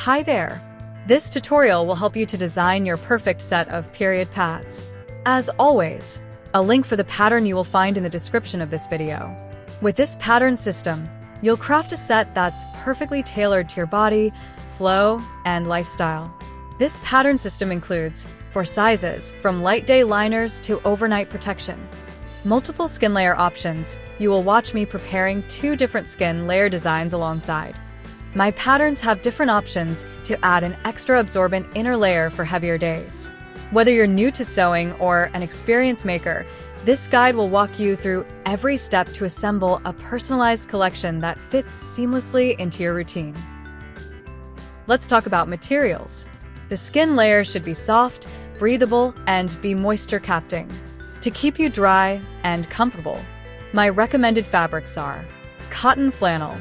Hi there! This tutorial will help you to design your perfect set of period pads. As always, a link for the pattern you will find in the description of this video. With this pattern system, you'll craft a set that's perfectly tailored to your body, flow, and lifestyle. This pattern system includes, for sizes, from light day liners to overnight protection. Multiple skin layer options. You will watch me preparing 2 different skin layer designs alongside. My patterns have different options to add an extra absorbent inner layer for heavier days. Whether you're new to sewing or an experienced maker, this guide will walk you through every step to assemble a personalized collection that fits seamlessly into your routine. Let's talk about materials. The skin layer should be soft, breathable, and be moisture-capturing to keep you dry and comfortable. My recommended fabrics are cotton flannel.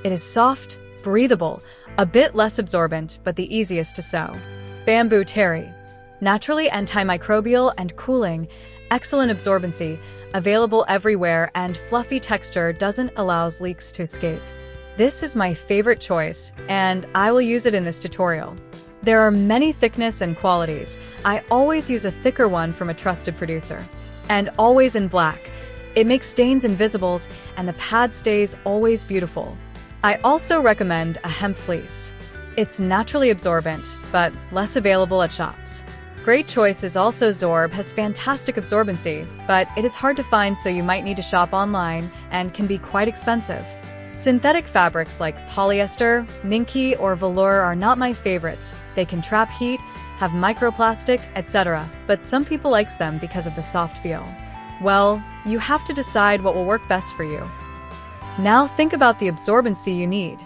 It is soft, breathable, a bit less absorbent, but the easiest to sew. Bamboo terry. Naturally antimicrobial and cooling, excellent absorbency, available everywhere, and fluffy texture doesn't allow leaks to escape. This is my favorite choice, and I will use it in this tutorial. There are many thickness and qualities. I always use a thicker one from a trusted producer. And always in black. It makes stains invisible, and the pad stays always beautiful. I also recommend a hemp fleece. It's naturally absorbent, but less available at shops. Great choice is also Zorb, has fantastic absorbency, but it is hard to find, so you might need to shop online and can be quite expensive. Synthetic fabrics like polyester, minky, or velour are not my favorites. They can trap heat, have microplastic, etc., but some people like them because of the soft feel. Well, you have to decide what will work best for you. Now think about the absorbency you need.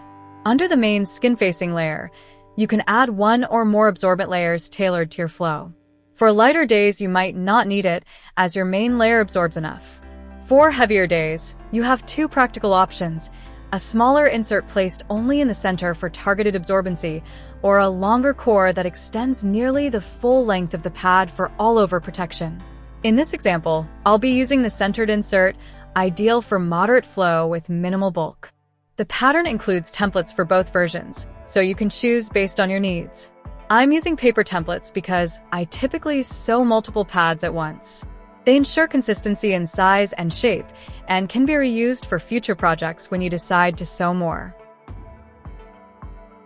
Under the main skin-facing layer, you can add 1 or more absorbent layers tailored to your flow. For lighter days, you might not need it, as your main layer absorbs enough. For heavier days, you have 2 practical options: a smaller insert placed only in the center for targeted absorbency, or a longer core that extends nearly the full length of the pad for all-over protection. In this example, I'll be using the centered insert, ideal for moderate flow with minimal bulk. The pattern includes templates for both versions, so you can choose based on your needs. I'm using paper templates because I typically sew multiple pads at once. They ensure consistency in size and shape, and can be reused for future projects when you decide to sew more.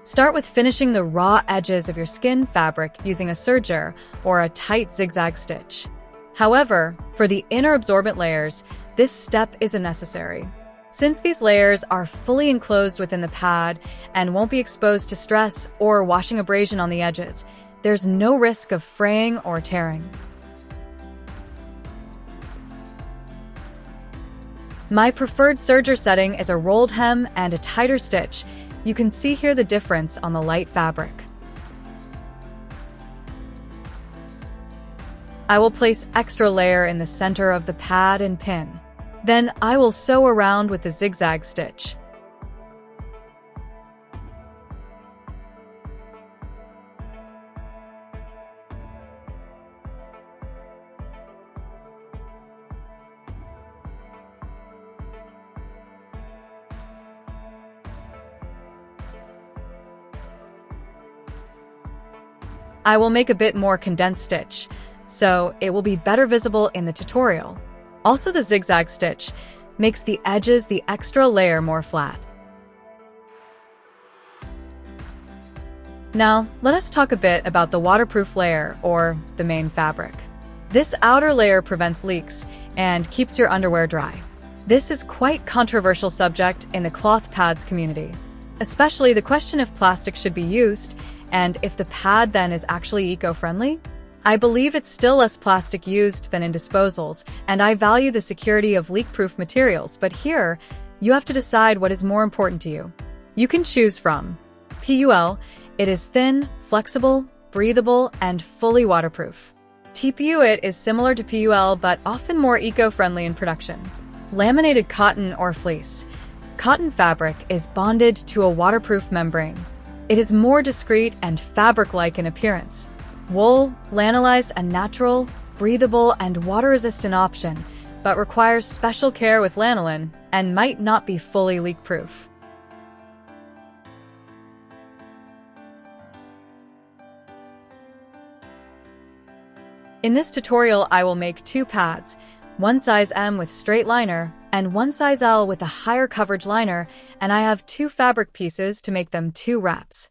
Start with finishing the raw edges of your skin fabric using a serger or a tight zigzag stitch. However, for the inner absorbent layers, this step isn't necessary. Since these layers are fully enclosed within the pad and won't be exposed to stress or washing abrasion on the edges, there's no risk of fraying or tearing. My preferred serger setting is a rolled hem and a tighter stitch. You can see here the difference on the light fabric. I will place extra layer in the center of the pad and pin. Then I will sew around with the zigzag stitch. I will make a bit more condensed stitch, so it will be better visible in the tutorial. Also, the zigzag stitch makes the edges the extra layer more flat. Now, let us talk a bit about the waterproof layer, or the main fabric. This outer layer prevents leaks and keeps your underwear dry. This is quite controversial subject in the cloth pads community, especially the question if plastic should be used and if the pad then is actually eco-friendly. I believe it's still less plastic used than in disposables, and I value the security of leak-proof materials, but here, you have to decide what is more important to you. You can choose from PUL. It is thin, flexible, breathable, and fully waterproof. TPU. It is similar to PUL, but often more eco-friendly in production. Laminated cotton or fleece. Cotton fabric is bonded to a waterproof membrane. It is more discreet and fabric-like in appearance. Wool, lanolized, a natural, breathable, and water-resistant option, but requires special care with lanolin and might not be fully leak-proof. In this tutorial, I will make 2 pads, one size M with straight liner and one size L with a higher coverage liner, and I have 2 fabric pieces to make them 2 wraps.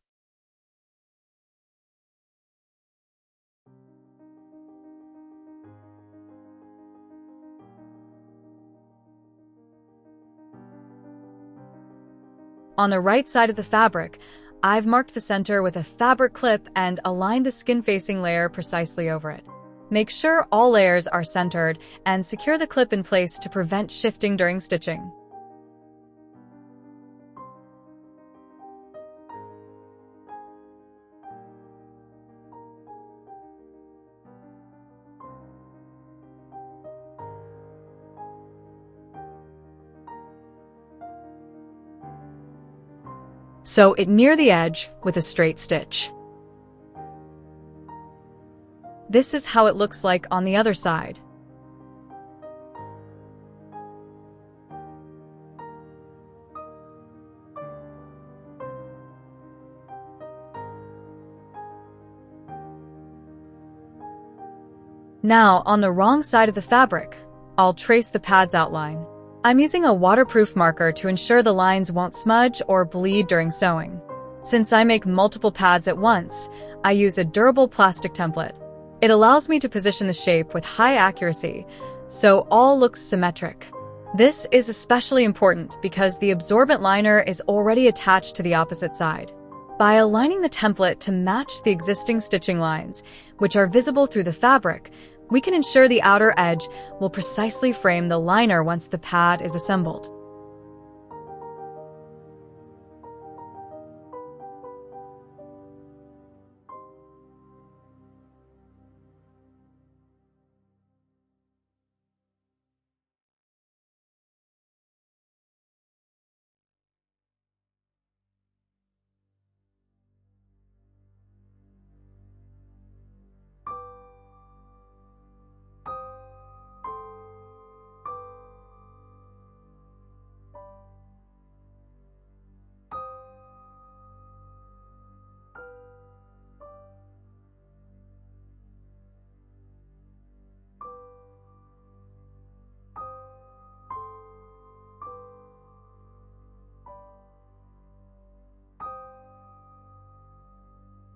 On the right side of the fabric, I've marked the center with a fabric clip and aligned the skin-facing layer precisely over it. Make sure all layers are centered and secure the clip in place to prevent shifting during stitching. Sew it near the edge with a straight stitch. This is how it looks like on the other side. Now, on the wrong side of the fabric, I'll trace the pad's outline. I'm using a waterproof marker to ensure the lines won't smudge or bleed during sewing. Since I make multiple pads at once, I use a durable plastic template. It allows me to position the shape with high accuracy, so all looks symmetric. This is especially important because the absorbent liner is already attached to the opposite side. By aligning the template to match the existing stitching lines, which are visible through the fabric, we can ensure the outer edge will precisely frame the liner once the pad is assembled.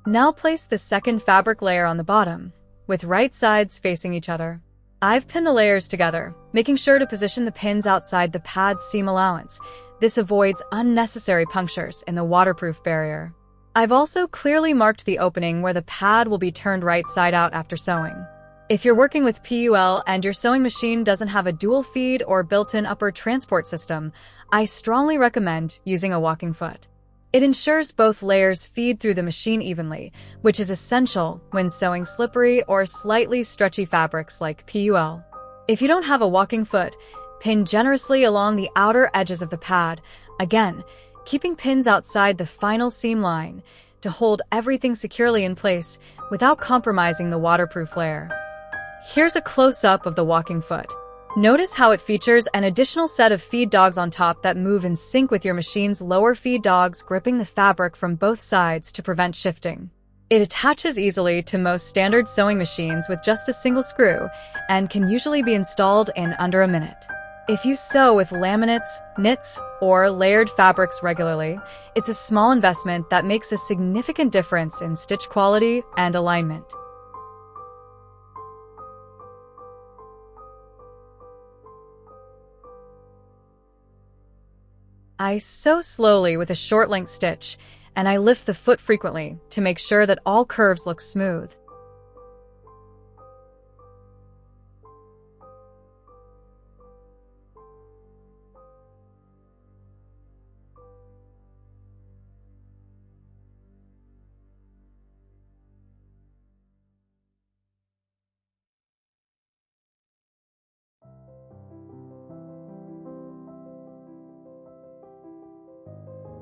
Now place the second fabric layer on the bottom, with right sides facing each other. I've pinned the layers together, making sure to position the pins outside the pad's seam allowance. This avoids unnecessary punctures in the waterproof barrier. I've also clearly marked the opening where the pad will be turned right side out after sewing. If you're working with PUL and your sewing machine doesn't have a dual feed or built-in upper transport system, I strongly recommend using a walking foot. It ensures both layers feed through the machine evenly, which is essential when sewing slippery or slightly stretchy fabrics like PUL. If you don't have a walking foot, pin generously along the outer edges of the pad, again, keeping pins outside the final seam line to hold everything securely in place without compromising the waterproof layer. Here's a close-up of the walking foot. Notice how it features an additional set of feed dogs on top that move in sync with your machine's lower feed dogs, gripping the fabric from both sides to prevent shifting. It attaches easily to most standard sewing machines with just a single screw and can usually be installed in under a minute. If you sew with laminates, knits, or layered fabrics regularly, it's a small investment that makes a significant difference in stitch quality and alignment. I sew slowly with a short length stitch, and I lift the foot frequently to make sure that all curves look smooth.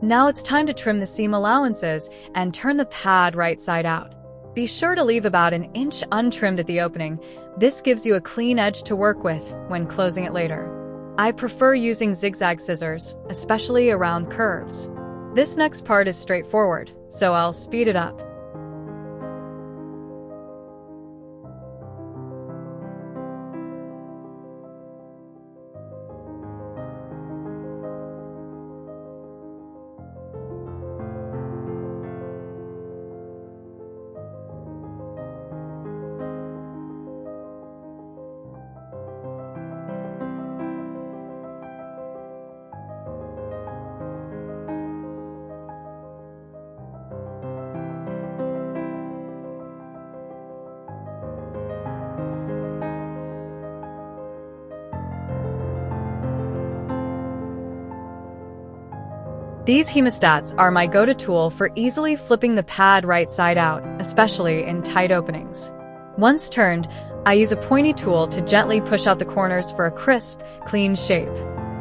Now it's time to trim the seam allowances and turn the pad right side out. Be sure to leave about an inch untrimmed at the opening. This gives you a clean edge to work with when closing it later. I prefer using zigzag scissors, especially around curves. This next part is straightforward, so I'll speed it up. These hemostats are my go-to tool for easily flipping the pad right side out, especially in tight openings. Once turned, I use a pointy tool to gently push out the corners for a crisp, clean shape.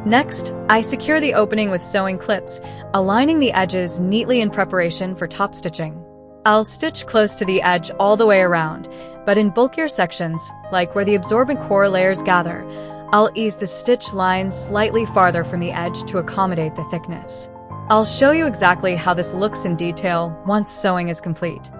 Next, I secure the opening with sewing clips, aligning the edges neatly in preparation for top stitching. I'll stitch close to the edge all the way around, but in bulkier sections, like where the absorbent core layers gather, I'll ease the stitch line slightly farther from the edge to accommodate the thickness. I'll show you exactly how this looks in detail once sewing is complete.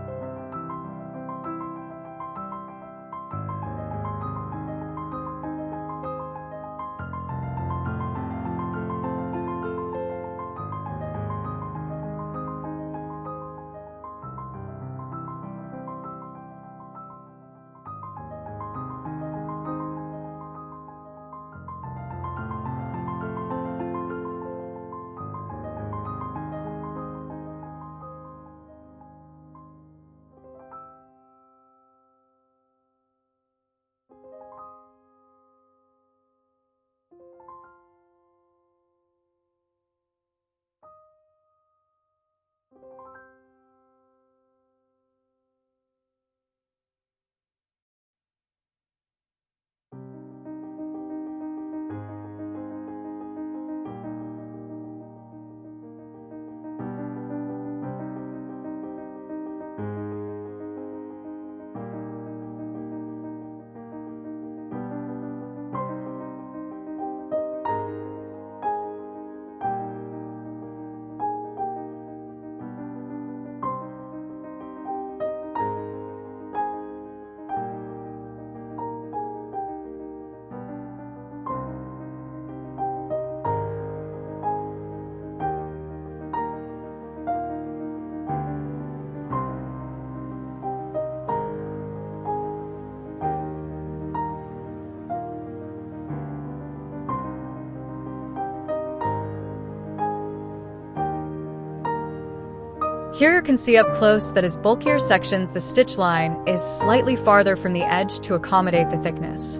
Here you can see up close that as bulkier sections, the stitch line is slightly farther from the edge to accommodate the thickness.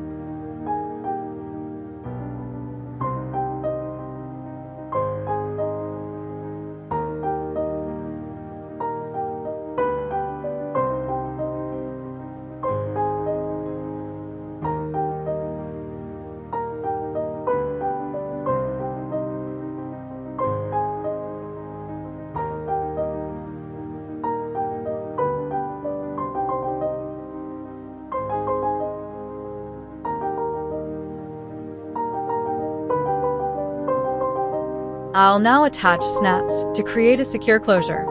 I'll now attach snaps to create a secure closure.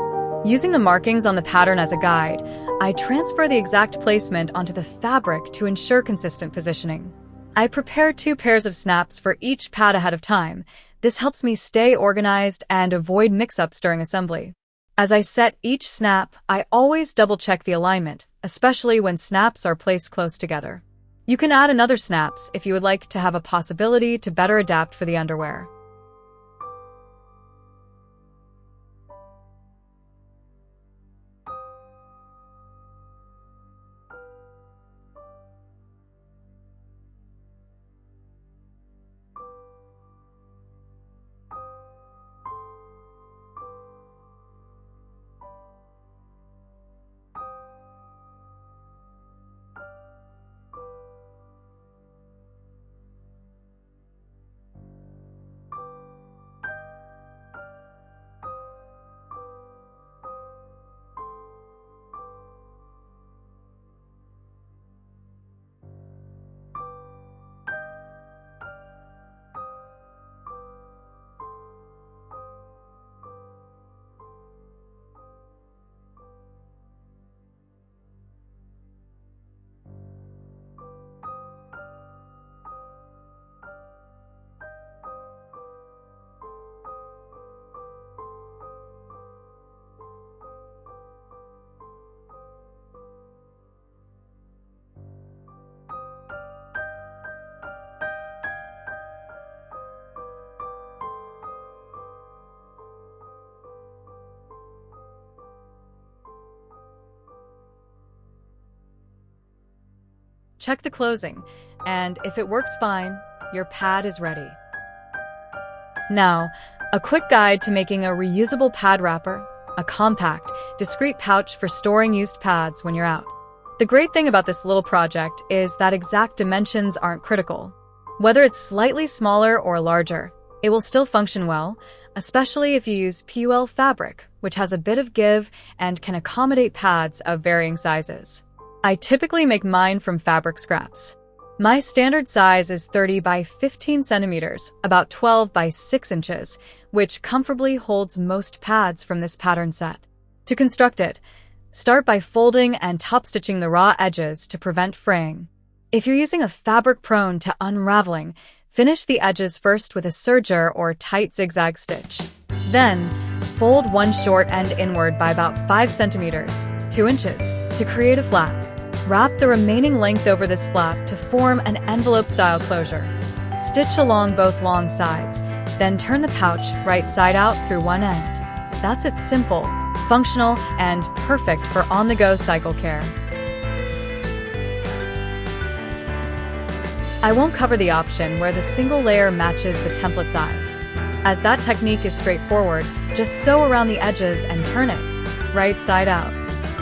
Using the markings on the pattern as a guide, I transfer the exact placement onto the fabric to ensure consistent positioning. I prepare 2 pairs of snaps for each pad ahead of time. This helps me stay organized and avoid mix-ups during assembly. As I set each snap, I always double-check the alignment, especially when snaps are placed close together. You can add another snaps if you would like to have a possibility to better adapt for the underwear. Check the closing, and if it works fine, your pad is ready. Now, A quick guide to making a reusable pad wrapper, a compact, discreet pouch for storing used pads when you're out. The great thing about this little project is that exact dimensions aren't critical. Whether it's slightly smaller or larger, it will still function well, especially if you use PUL fabric, which has a bit of give and can accommodate pads of varying sizes. I typically make mine from fabric scraps. My standard size is 30 by 15 centimeters, about 12 by 6 inches, which comfortably holds most pads from this pattern set. To construct it, start by folding and top-stitching the raw edges to prevent fraying. If you're using a fabric prone to unraveling, finish the edges first with a serger or tight zigzag stitch. Then, fold one short end inward by about 5 centimeters, 2 inches, to create a flap. Wrap the remaining length over this flap to form an envelope-style closure. Stitch along both long sides, then turn the pouch right side out through one end. That's it, simple, functional, and perfect for on-the-go cycle care. I won't cover the option where the single layer matches the template size, as that technique is straightforward. Just sew around the edges and turn it right side out.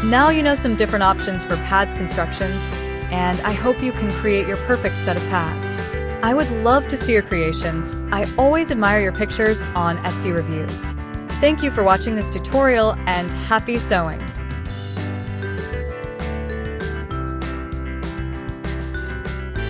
Now you know some different options for pads constructions, and I hope you can create your perfect set of pads. I would love to see your creations. I always admire your pictures on Etsy reviews. Thank you for watching this tutorial, and happy sewing!